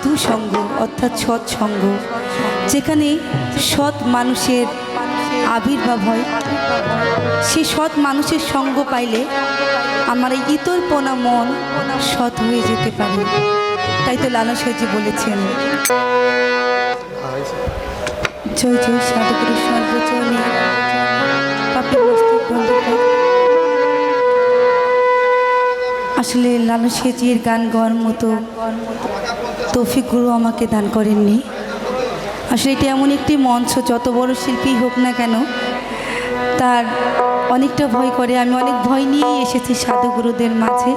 সাধু সঙ্গ অর্থাৎ সৎসঙ্গ, যেখানে সৎ মানুষের আবির্ভাব হয়। সেই সৎ মানুষের সঙ্গ পাইলে আমার এই ইতরপনা মন সৎ হয়ে যেতে পারে। তাই তো লালন সাহেবজি বলেছেন, জয় জয় সাধুগুরু সর্বজনে পাপের মস্তক বন্ধ কর। আসলে লালন সাহেবজির গান গাওয়ার মতো তৌফিক গুরু আমাকে দান করেননি। আসলে এটা এমন একটি মঞ্চ, যত বড় শিল্পী হোক না কেন তার অনেকটা ভয় করে। আমি অনেক ভয় নিয়েই এসেছি সাধুগুরুদের মাঝে।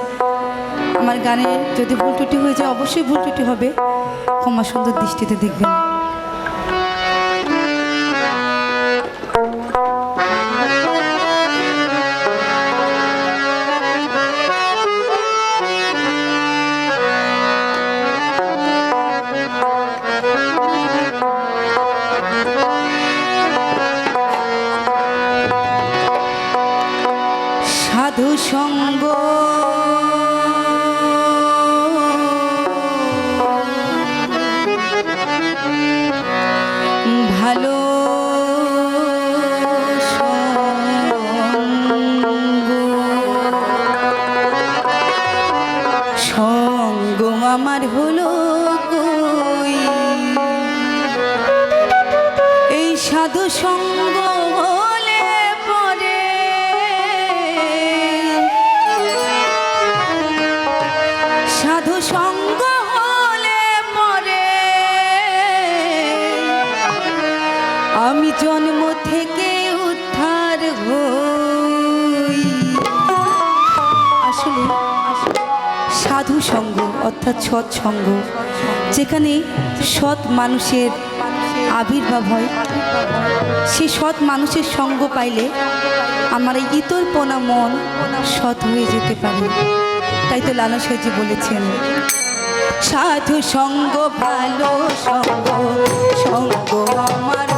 আমার গানে যদি ভুল ত্রুটি হয়ে যায়, অবশ্যই ভুল ত্রুটি হবে, ক্ষমা সুন্দর দৃষ্টিতে দেখবেন। সাধু সঙ্গ ভালো সঙ্গ আমার হলো কই, এই সাধু সঙ্গ হলে পরে সাধু সঙ্গ হলে পরে আমি জন্ম থেকে উদ্ধার হই। আসলে সাধু সঙ্গ অর্থাৎ সৎসঙ্গ, যেখানে সৎ মানুষের আবির্ভাব হয়। সেই সৎ মানুষের সঙ্গ পাইলে আমার এই ইতরপনা মন সৎ হয়ে যেতে পারে। তাই তো লালন সাহেবজি বলেছেন, সাধু সঙ্গ ভালো সঙ্গ, সঙ্গ আমার